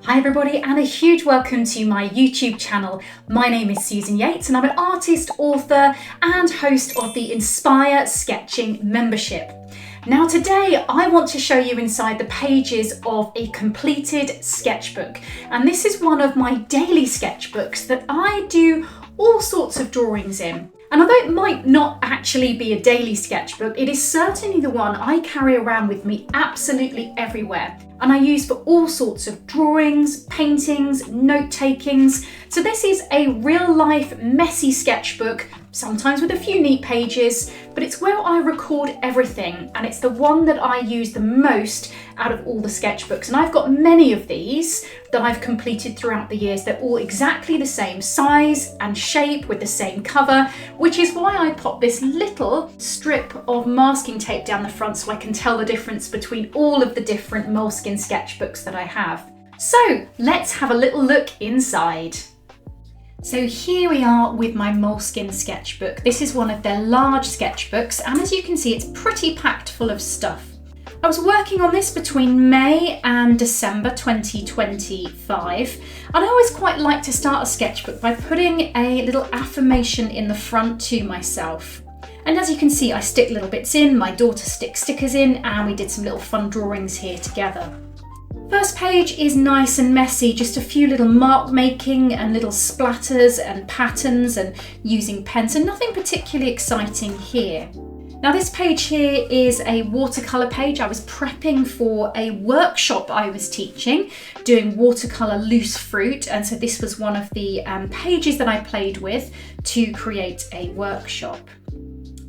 Hi everybody, and a huge welcome to my YouTube channel. My name is Susan Yates and I'm an artist, author and host of the Inspire Sketching membership. Now today I want to show you inside the pages of a completed sketchbook, and this is one of my daily sketchbooks that I do all sorts of drawings in. And although it might not actually be a daily sketchbook, it is certainly the one I carry around with me absolutely everywhere. And I use for all sorts of drawings, paintings, note-takings. So this is a real-life messy sketchbook, sometimes with a few neat pages, but it's where I record everything, and it's the one that I use the most out of all the sketchbooks. And I've got many of these that I've completed throughout the years. They're all exactly the same size and shape with the same cover, which is why I pop this little strip of masking tape down the front so I can tell the difference between all of the different Moleskine sketchbooks that I have. So let's have a little look inside. So here we are with my Moleskine sketchbook. This is one of their large sketchbooks, and as you can see, it's pretty packed full of stuff. I was working on this between May and December 2025, and I always quite like to start a sketchbook by putting a little affirmation in the front to myself. And as you can see, I stick little bits in, my daughter sticks stickers in, and we did some little fun drawings here together. First page is nice and messy, just a few little mark making and little splatters and patterns and using pens, and nothing particularly exciting here. Now this page here is a watercolour page. I was prepping for a workshop I was teaching, doing watercolour loose fruit, and so this was one of the pages that I played with to create a workshop.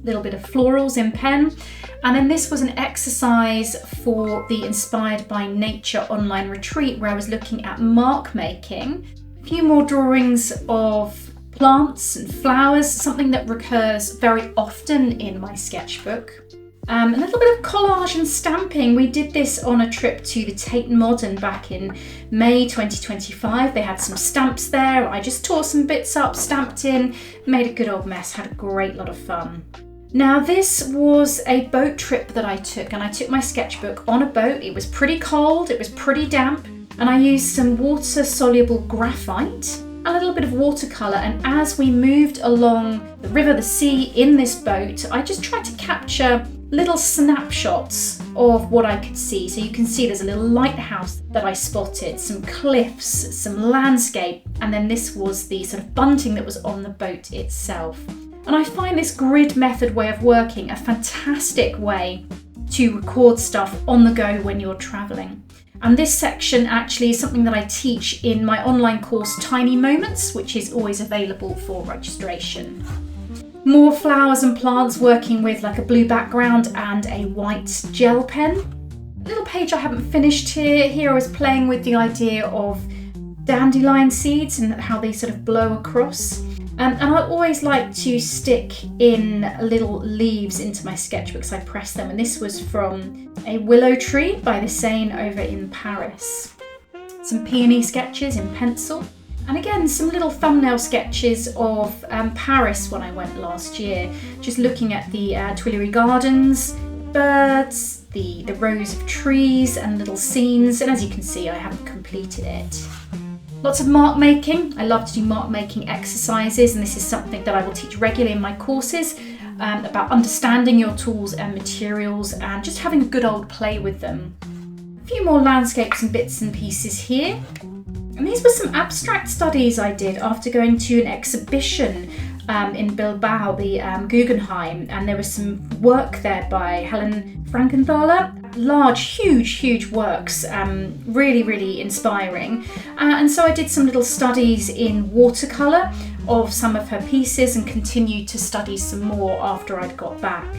Little bit of florals in pen, and then this was an exercise for the Inspired by Nature online retreat where I was looking at mark making. A few more drawings of plants and flowers, something that recurs very often in my sketchbook. A little bit of collage and stamping. We did this on a trip to the Tate Modern back in May 2025. They had some stamps there. I just tore some bits up, stamped in, made a good old mess, had a great lot of fun. Now this was a boat trip that I took, and I took my sketchbook on a boat. It was pretty cold, it was pretty damp, and I used some water-soluble graphite, a little bit of watercolour, and as we moved along the river, the sea in this boat, I just tried to capture little snapshots of what I could see. So you can see there's a little lighthouse that I spotted, some cliffs, some landscape, and then this was the sort of bunting that was on the boat itself. And I find this grid method way of working a fantastic way to record stuff on the go when you're travelling. And this section actually is something that I teach in my online course Tiny Moments, which is always available for registration. More flowers and plants, working with like a blue background and a white gel pen. A little page I haven't finished here. Here I was playing with the idea of dandelion seeds and how they sort of blow across. And I always like to stick in little leaves into my sketchbooks. I press them, and this was from a willow tree by the Seine over in Paris. Some peony sketches in pencil, and again some little thumbnail sketches of Paris when I went last year, just looking at the Tuileries Gardens, birds, the rows of trees and little scenes, and as you can see I haven't completed it. Lots of mark making. I love to do mark making exercises, and this is something that I will teach regularly in my courses about understanding your tools and materials and just having a good old play with them. A few more landscapes and bits and pieces here. And these were some abstract studies I did after going to an exhibition in Bilbao, the Guggenheim, and there was some work there by Helen Frankenthaler. Large, huge works, really inspiring. And so I did some little studies in watercolour of some of her pieces and continued to study some more after I'd got back.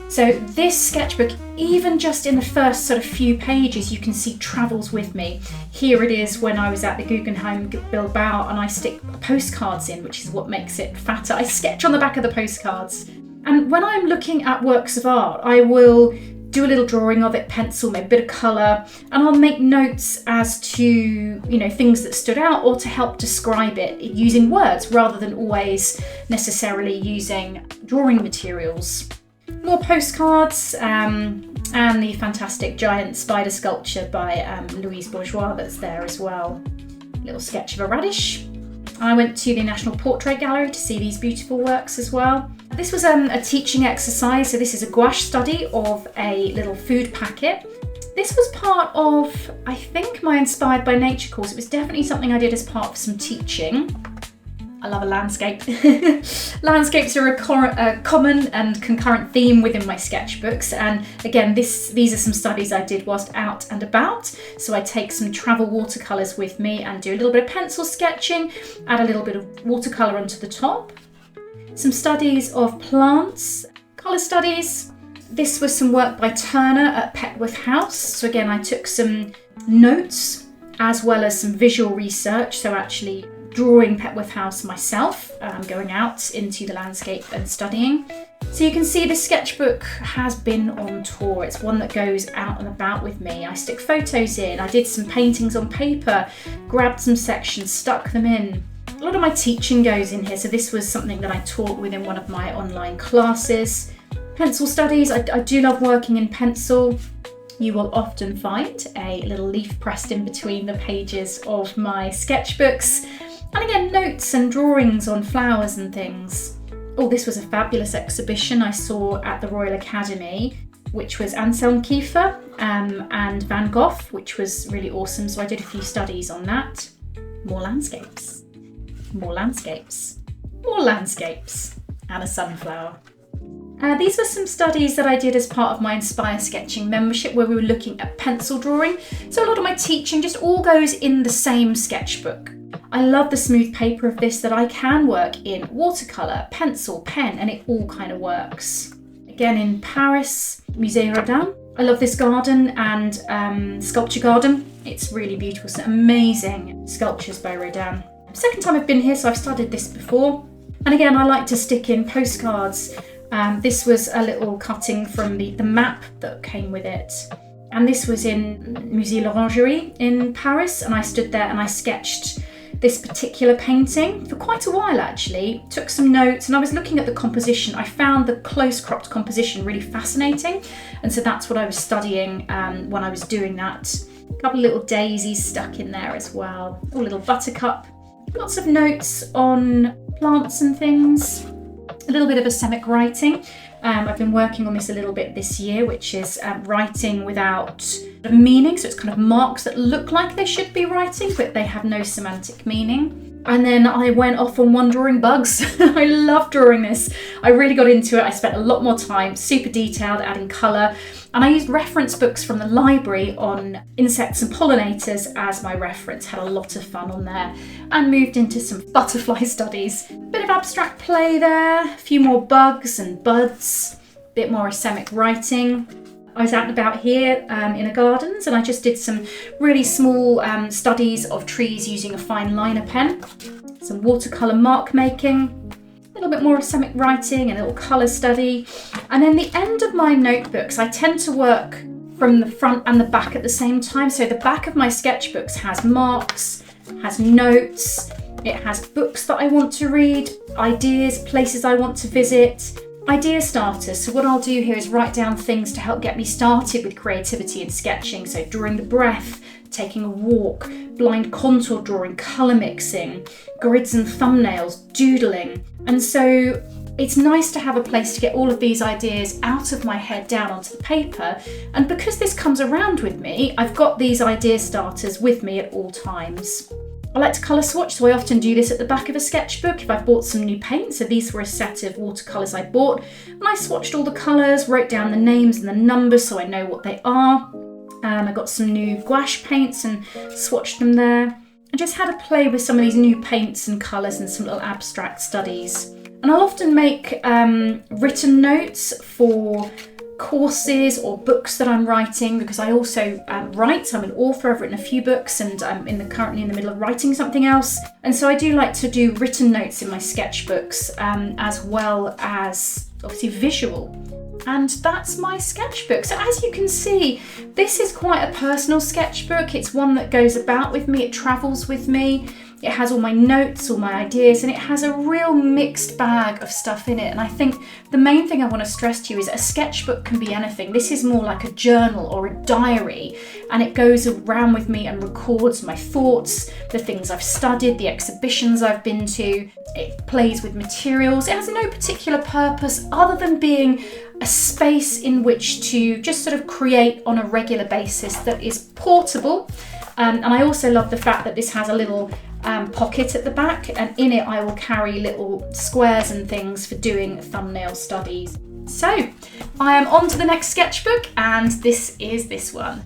So this sketchbook, even just in the first sort of few pages, you can see travels with me. Here it is when I was at the Guggenheim Bilbao, and I stick postcards in, which is what makes it fatter. I sketch on the back of the postcards. And when I'm looking at works of art, I will do a little drawing of it, pencil, maybe a bit of colour, and I'll make notes as to, things that stood out or to help describe it using words rather than always necessarily using drawing materials. More postcards and the fantastic giant spider sculpture by Louise Bourgeois that's there as well. little sketch of a radish. I went to the National Portrait Gallery to see these beautiful works as well. This was a teaching exercise, so this is a gouache study of a little food packet. This was part of, I think, my Inspired by Nature course. It was definitely something I did as part of some teaching. I love a landscape. Landscapes are a common and concurrent theme within my sketchbooks, and again these are some studies I did whilst out and about. So I take some travel watercolours with me and do a little bit of pencil sketching, add a little bit of watercolour onto the top. Some studies of plants, colour studies. This was some work by Turner at Petworth House. So again, I took some notes as well as some visual research, so actually drawing Petworth House myself, going out into the landscape and studying. So you can see this sketchbook has been on tour. It's one that goes out and about with me. I stick photos in, I did some paintings on paper, grabbed some sections, stuck them in. A lot of my teaching goes in here, so this was something that I taught within one of my online classes. Pencil studies, I do love working in pencil. You will often find a little leaf pressed in between the pages of my sketchbooks. And again, notes and drawings on flowers and things. Oh, this was a fabulous exhibition I saw at the Royal Academy, which was Anselm Kiefer and Van Gogh, which was really awesome. So I did a few studies on that. More landscapes, more landscapes, more landscapes, and a sunflower. These were some studies that I did as part of my Inspire Sketching membership, where we were looking at pencil drawing. So a lot of my teaching just all goes in the same sketchbook. I love the smooth paper of this, that I can work in watercolour, pencil, pen, and it all kind of works. Again, in Paris, Musée Rodin. I love this garden and sculpture garden. It's really beautiful, some amazing sculptures by Rodin. Second time I've been here, so I've studied this before. And again, I like to stick in postcards. This was a little cutting from the map that came with it. And this was in Musée l'Orangerie in Paris, and I stood there and I sketched this particular painting for quite a while actually. Took some notes, and I was looking at the composition. I found the close cropped composition really fascinating, and so that's what I was studying when I was doing that. A couple of little daisies stuck in there as well. A little buttercup. Lots of notes on plants and things. A little bit of asemic writing. I've been working on this a little bit this year, which is writing without meaning. So it's kind of marks that look like they should be writing, but they have no semantic meaning. And then I went off on one drawing bugs. I love drawing this. I really got into it. I spent a lot more time, super detailed, adding colour. And I used reference books from the library on insects and pollinators as my reference. Had a lot of fun on there and moved into some butterfly studies. Bit of abstract play there, a few more bugs and buds, a bit more asemic writing. I was out and about here in a gardens, and I just did some really small studies of trees using a fine liner pen, some watercolour mark making, a little bit more asemic writing, a little colour study. And then the end of my notebooks, I tend to work from the front and the back at the same time. So the back of my sketchbooks has marks, has notes, it has books that I want to read, ideas, places I want to visit, idea starters. So what I'll do here is write down things to help get me started with creativity and sketching. So drawing the breath, taking a walk, blind contour drawing, colour mixing, grids and thumbnails, doodling. And so it's nice to have a place to get all of these ideas out of my head down onto the paper. And because this comes around with me, I've got these idea starters with me at all times. I like to colour swatch, so I often do this at the back of a sketchbook if I've bought some new paint. So these were a set of watercolours I bought, and I swatched all the colours, wrote down the names and the numbers so I know what they are. I got some new gouache paints and swatched them there. I just had a play with some of these new paints and colours and some little abstract studies. And I'll often make written notes for courses or books that I'm writing, because I also write. So I'm an author, I've written a few books, and I'm currently in the middle of writing something else. And so I do like to do written notes in my sketchbooks, as well as obviously visual. And that's my sketchbook. So as you can see, this is quite a personal sketchbook. It's one that goes about with me, it travels with me. it has all my notes, all my ideas, and it has a real mixed bag of stuff in it. And I think the main thing I want to stress to you is a sketchbook can be anything. This is more like a journal or a diary, and it goes around with me and records my thoughts, the things I've studied, the exhibitions I've been to. It plays with materials. It has no particular purpose other than being a space in which to just sort of create on a regular basis that is portable. And I also love the fact that this has a little pocket at the back, and in it I will carry little squares and things for doing thumbnail studies. So I am on to the next sketchbook, and this is this one.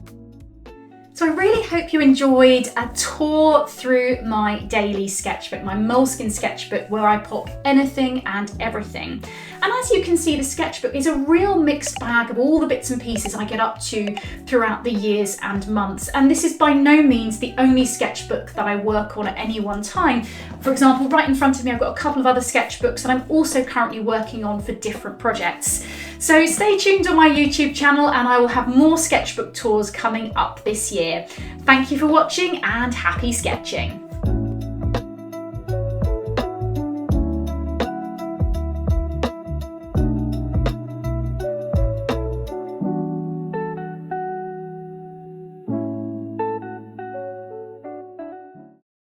So I really hope you enjoyed a tour through my daily sketchbook, my Moleskine sketchbook, where I pop anything and everything. And as you can see, the sketchbook is a real mixed bag of all the bits and pieces I get up to throughout the years and months. And this is by no means the only sketchbook that I work on at any one time. For example, right in front of me, I've got a couple of other sketchbooks that I'm also currently working on for different projects. So stay tuned on my YouTube channel, and I will have more sketchbook tours coming up this year. Thank you for watching, and happy sketching.